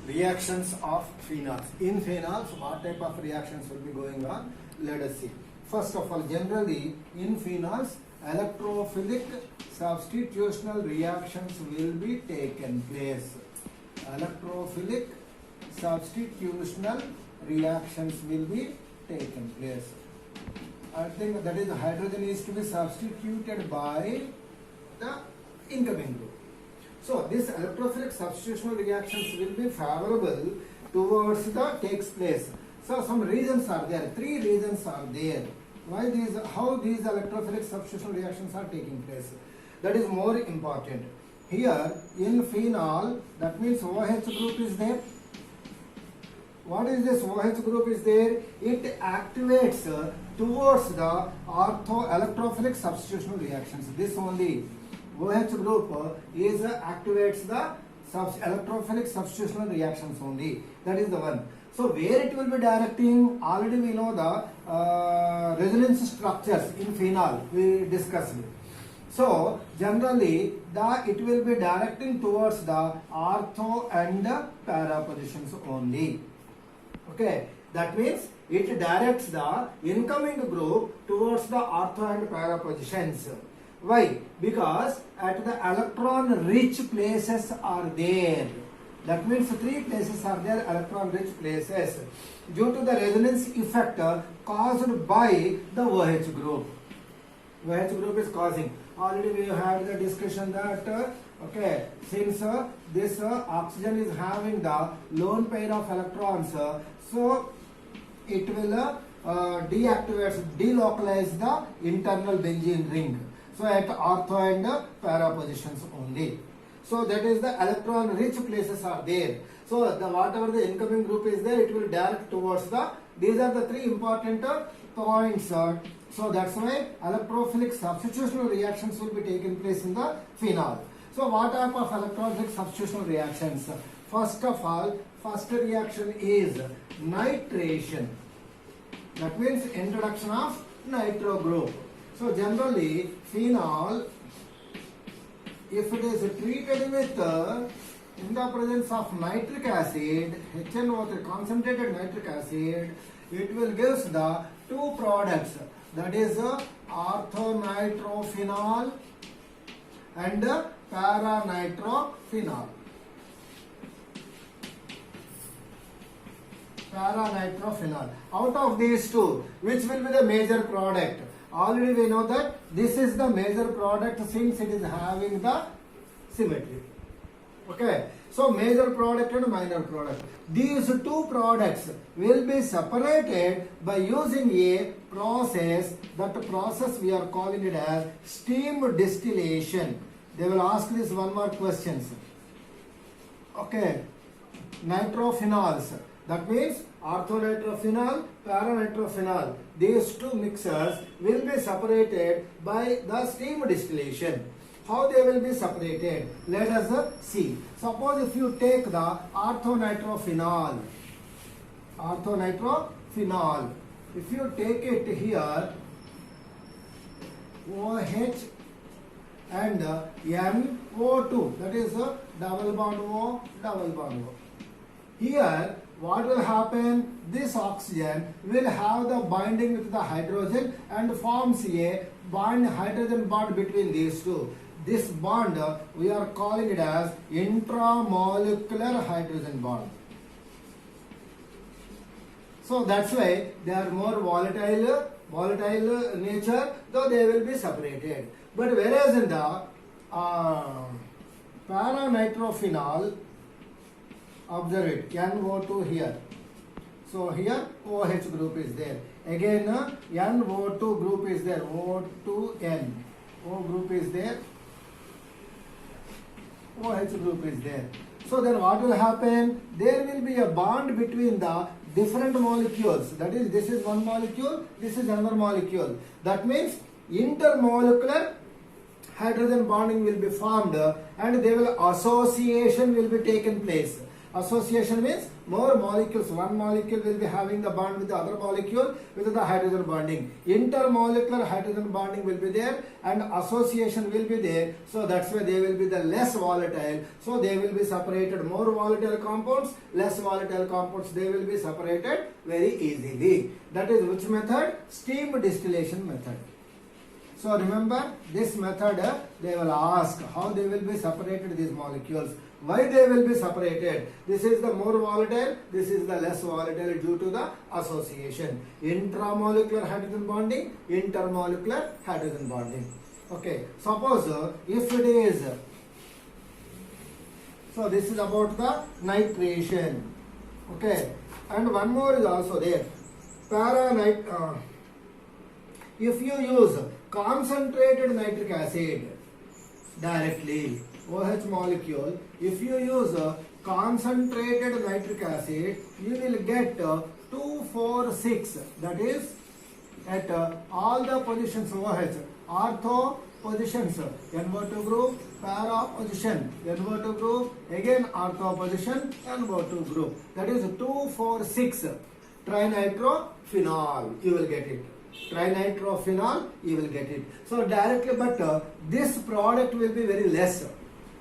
Reactions of phenols. In phenols, what type of reactions will be going on? Let us see. First of all, generally in phenols, electrophilic substitutional reactions will be taken place. Electrophilic substitutional reactions will be taken place. I think that is, the hydrogen is to be substituted by the incoming group. So this electrophilic substitutional reactions will be favorable towards the takes place. So some reasons are there. 3 reasons are there. Why these? How these electrophilic substitutional reactions are taking place? That is more important. Here in phenol, that means OH group is there. What is this OH group is there? It activates towards the electrophilic substitutional reactions. This only OH group is activates the electrophilic substitutional reactions only. That is the one. So where it will be directing? Already we know the resonance structures in phenol we discussed. So generally it will be directing towards the ortho and para positions only. Okay, that means it directs the incoming group towards the ortho and para positions. Why? Because at the electron rich places are there. That means 3 places are there, electron rich places, due to the resonance effect caused by the OH group. OH group is causing. Already we had the discussion that okay, since this oxygen is having the lone pair of electrons, so it will delocalize the internal benzene ring. So at ortho and para positions only. So that is the electron rich places are there. So the whatever the incoming group is there, it will direct towards the. These are the 3 important points. So that's why electrophilic substitutional reactions will be taking place in the phenol. So what type of electrophilic substitutional reactions? First of all, first reaction is nitration. That means introduction of nitro group. So generally phenol, if it is treated with in the presence of nitric acid, HNO3 concentrated nitric acid, it will give the 2 products, that is orthonitrophenol and paranitrophenol. Paranitrophenol. Out of these 2, which will be the major product? Already we know that this is the major product since it is having the symmetry. Okay, so major product and minor product. These 2 products will be separated by using a process. That process we are calling it as steam distillation. They will ask this one more questions. Okay, nitrophenols. That means orthonitrophenol, paranitrophenol. These 2 mixtures will be separated by the steam distillation. How they will be separated? Let us see. Suppose if you take the orthonitrophenol, if you take it here, OH and NO2, that is a double bond O, double bond O. Here what will happen? This oxygen will have the binding with the hydrogen and forms a hydrogen bond between these 2. This bond we are calling it as intramolecular hydrogen bond. So that's why they are more volatile nature, though they will be separated. But whereas in the paranitrophenol, observe it, NO2 here. So here OH group is there. Again NO2 group is there. O2N. O group is there. OH group is there. So then what will happen? There will be a bond between the different molecules. That is, this is one molecule, this is another molecule. That means intermolecular hydrogen bonding will be formed and they will association will be taken place. Association means more molecules. One molecule will be having the bond with the other molecule with the hydrogen bonding. Intermolecular hydrogen bonding will be there and association will be there. So that's why they will be the less volatile. So they will be separated. More volatile compounds, less volatile compounds, they will be separated very easily. That is which method? Steam distillation method. So remember this method, they will ask how they will be separated, these molecules. Why they will be separated? This is the more volatile, this is the less volatile due to the association. Intramolecular hydrogen bonding, intermolecular hydrogen bonding. Okay, suppose if it is, so this is about the nitration. Okay, and one more is also there. If you use concentrated nitric acid directly, OH molecule, if you use concentrated nitric acid, you will get 2,4,6. That is at all the positions OH, ortho positions, NO2 group, para position, NO2 group, again ortho position, NO2 group. That is 2,4,6 trinitrophenol. You will get it. Trinitrophenol, you will get it. So directly, but this product will be very less.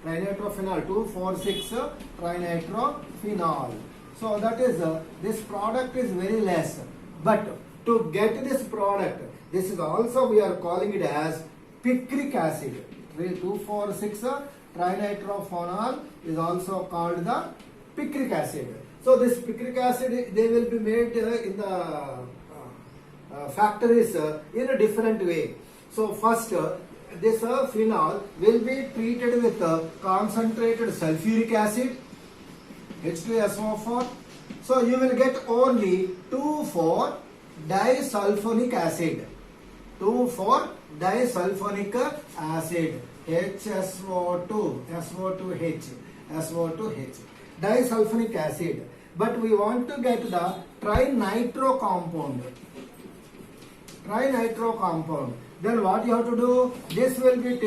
Trinitrophenol, 2,4,6 trinitrophenol. So that is this product is very less. But to get this product, this is also we are calling it as picric acid. 2,4,6 trinitrophenol is also called the picric acid. So this picric acid, they will be made in the factories in a different way. So first this phenol will be treated with concentrated sulfuric acid, H2SO4. So you will get only 2,4-disulfonic acid. 2,4-disulfonic acid, HSO2, SO2H, SO2H, disulfonic acid. But we want to get the trinitro compound. Trinitro compound. Then what you have to do? This will be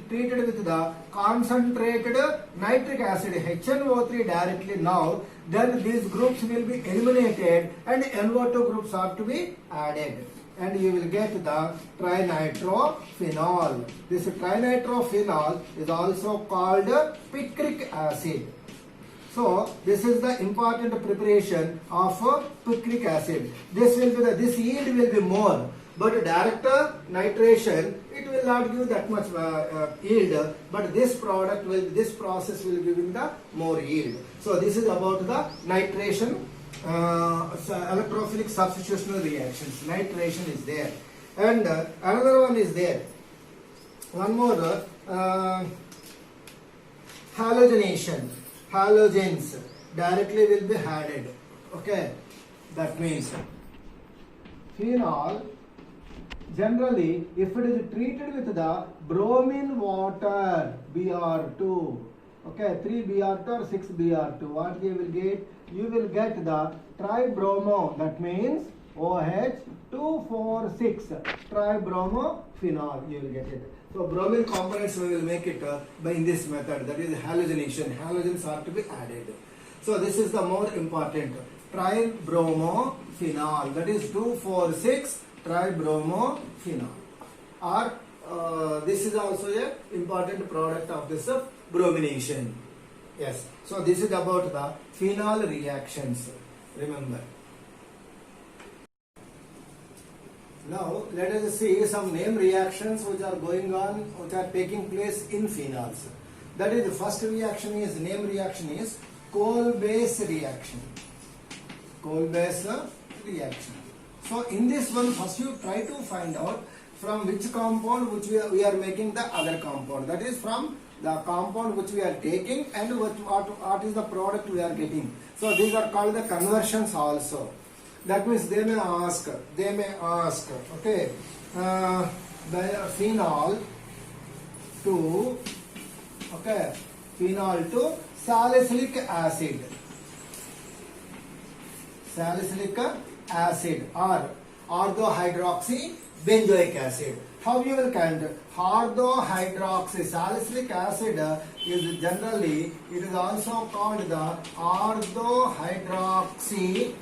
treated with the concentrated nitric acid, HNO3 directly now. Then these groups will be eliminated and NO2 groups have to be added. And you will get the trinitrophenol. This trinitrophenol is also called picric acid. So this is the important preparation of picric acid. This will be this yield will be more. But direct nitration, it will not give that much yield. But this product will, this process will give the more yield. So this is about the nitration, electrophilic substitutional reactions. Nitration is there, and another one is there. One more, halogenation. Halogens directly will be added. Okay, that means phenol. Generally, if it is treated with the bromine water, Br2, okay, 3Br2 or 6Br2, what you will get? You will get the tribromo, that means OH246, tribromophenol, you will get it. So bromine components we will make it by this method, that is halogenation. Halogens are to be added. So this is the more important, tribromophenol, that is 2,4,6 tribromophenol. Or this is also a important product of this bromination. Yes. So this is about the phenol reactions. Remember. Now let us see some name reactions which are going on, which are taking place in phenols. That is, the first reaction is, name reaction is coal-base reaction. Coal-base reaction. So in this one, first you try to find out from which compound which we are making the other compound. That is from the compound which we are taking and what is the product we are getting. So these are called the conversions also. That means they may ask, okay, the phenol to salicylic acid. Salicylic acid or orthohydroxy benzoic acid. How you will count? Orthohydroxy salicylic acid is generally, it is also called the orthohydroxy.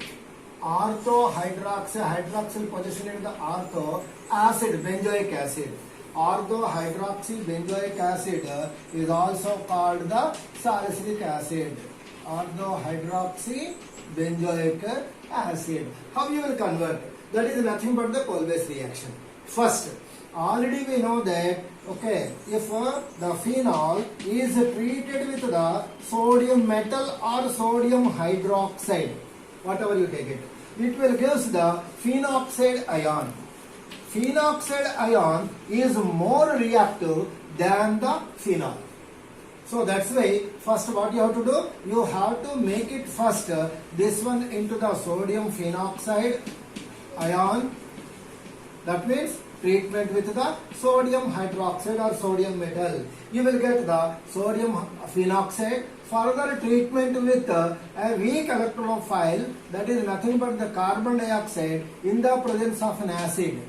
Hydroxyl position in the ortho acid, benzoic acid. Orthohydroxy benzoic acid is also called the salicylic acid. Orthohydroxy benzoic acid. How you will convert? That is nothing but the Kolbe's reaction. First, already we know that, okay, if the phenol is treated with the sodium metal or sodium hydroxide, whatever you take it, it will give the phenoxide ion. Phenoxide ion is more reactive than the phenol. So that's why first what you have to do, you have to make it first this one into the sodium phenoxide ion. That means treatment with the sodium hydroxide or sodium metal. You will get the sodium phenoxide. Further treatment with a weak electrophile, that is nothing but the carbon dioxide in the presence of an acid.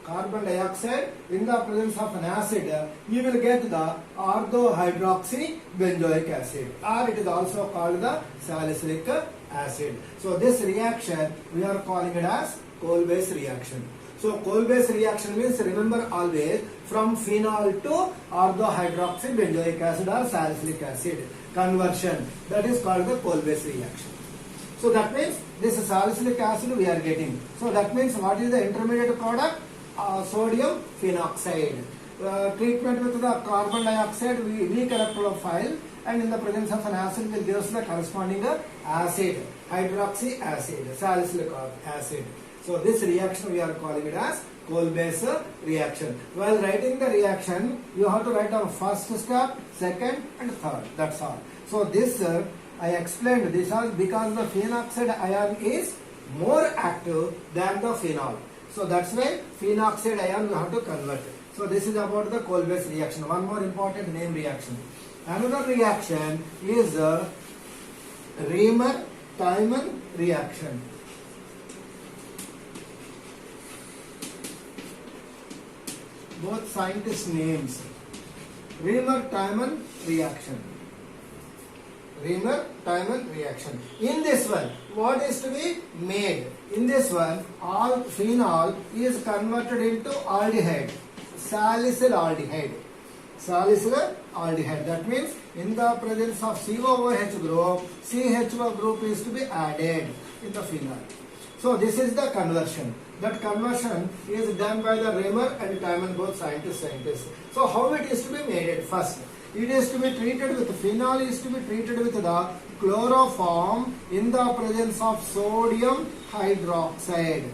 Carbon dioxide in the presence of an acid, you will get the orthohydroxy benzoic acid, or it is also called the salicylic acid. So this reaction we are calling it as Kolbe's reaction. So Kolbe's reaction means, remember always, from phenol to orthohydroxy benzoic acid or salicylic acid conversion. That is called the Kolbe's reaction. So that means this salicylic acid we are getting. So that means what is the intermediate product? Sodium phenoxide. Treatment with the carbon dioxide, weak electrophile, and in the presence of an acid will give us the corresponding acid, hydroxy acid, salicylic acid. So this reaction we are calling it as Kolbe's reaction. While writing the reaction, you have to write down first step, second and third. That's all. So this I explained, this is because the phenoxide ion is more active than the phenol. So that's why phenoxide ion we have to convert. So this is about the Kolbe's reaction. One more important name reaction. Another reaction is Reamer-Tiemann reaction. Both scientists' names. Reamer-Tiemann reaction. Reamer-Tiemann reaction. In this one, what is to be made? In this one, all phenol is converted into aldehyde, salicyl aldehyde. Salicyl aldehyde. That means in the presence of COOH group, CHO group is to be added in the phenol. So this is the conversion. That conversion is done by the Reamer and Tiemann, both scientists. So how it is to be made? First, it is to be treated with phenol, is to be treated with the chloroform in the presence of sodium hydroxide.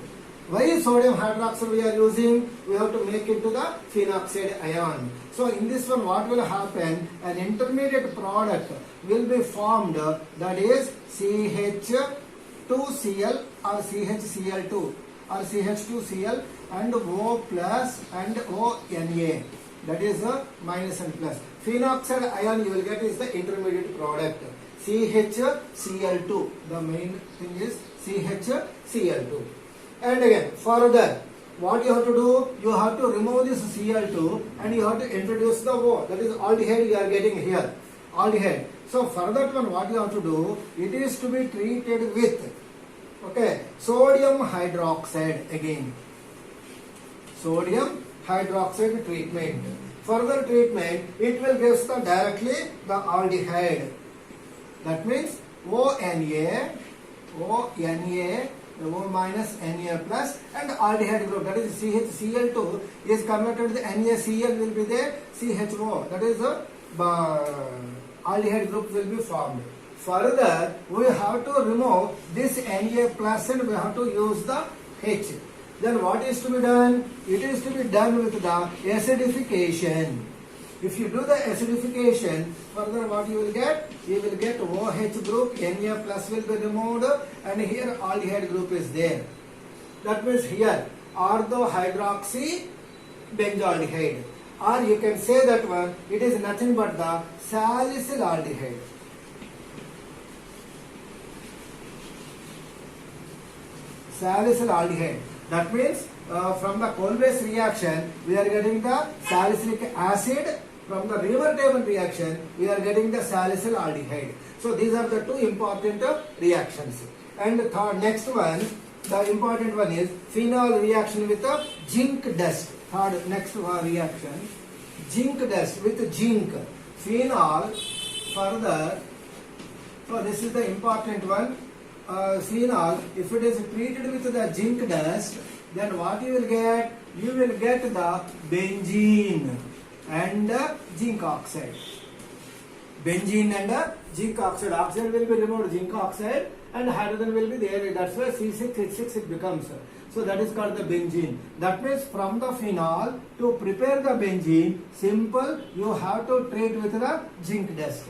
Why sodium hydroxide we are using? We have to make it to the phenoxide ion. So in this one what will happen? An intermediate product will be formed, that is CH2Cl or CHCl2 or CH2Cl and O plus and ONA. That is a minus and plus. Phenoxide ion you will get is the intermediate product. CHCl2. The main thing is CHCl2. And again, further, what you have to do? You have to remove this Cl2 and you have to introduce the O. That is aldehyde you are getting here. Aldehyde. So further one, what you have to do? It is to be treated with, okay, sodium hydroxide again. Sodium hydroxide treatment. Further treatment, it will give the directly the aldehyde. That means ONA, O minus Na plus and aldehyde group, that is CHCl2 is converted to NaCl will be there, CHO, that is the aldehyde group will be formed. Further, we have to remove this Na plus and we have to use the H. Then what is to be done? It is to be done with the acidification. If you do the acidification, further what you will get? You will get OH group, Na plus will be removed and here aldehyde group is there. That means here orthohydroxy benzaldehyde, or you can say that one, it is nothing but the salicyl aldehyde. Salicyl aldehyde. That means from the coal-based reaction, we are getting the salicylic acid. From the river table reaction, we are getting the salicyl aldehyde. So these are the two important reactions. And third, next one, the important one is phenol reaction with the zinc dust. Third, next reaction, zinc dust with zinc. Phenol further. So this is the important one. Phenol, if it is treated with the zinc dust, then what you will get? You will get the benzene and zinc oxide. Benzene and zinc oxide. Oxide will be removed, zinc oxide, and hydrogen will be there. That's why C6H6 it becomes. So that is called the benzene. That means from the phenol to prepare the benzene, simple, you have to treat with the zinc dust.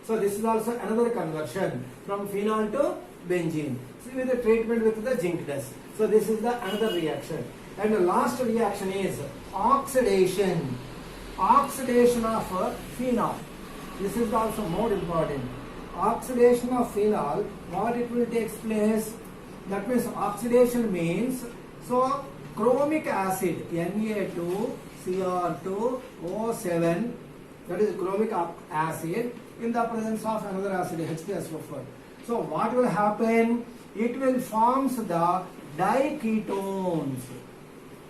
So this is also another conversion from phenol to benzene. See with the treatment with the zinc dust. So this is the another reaction. And the last reaction is oxidation. Oxidation of phenol. This is also more important. Oxidation of phenol, what it will take place? That means oxidation means, so chromic acid, Na2Cr2O7, that is chromic acid in the presence of another acid, H2SO4. So what will happen? It will form the diketones.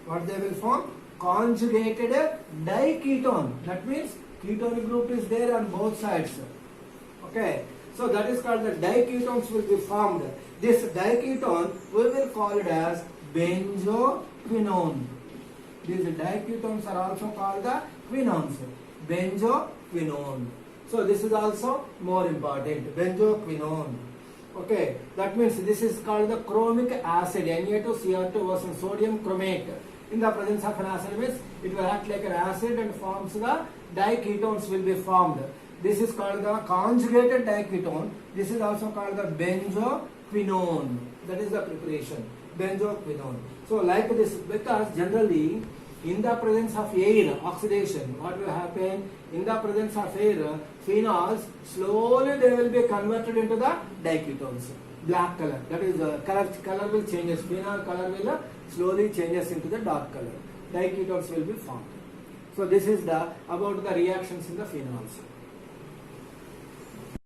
What they will form? Conjugated diketone. That means ketone group is there on both sides. Okay. So that is called the diketones will be formed. This diketone we will call it as benzoquinone. These diketones are also called the quinones. Benzoquinone. So this is also more important. Benzoquinone. Okay. That means this is called the chromic acid. Na2Cr2 versus sodium chromate. In the presence of an acid means it will act like an acid and forms the diketones will be formed. This is called the conjugated diketone. This is also called the benzoquinone. That is the preparation. Benzoquinone. So like this, because generally in the presence of air, oxidation, what will happen? In the presence of air, phenols, slowly they will be converted into the diketones. Black color, that is color will changes. Phenol color will slowly changes into the dark color. Diketones will be formed. So this is the about the reactions in the phenols.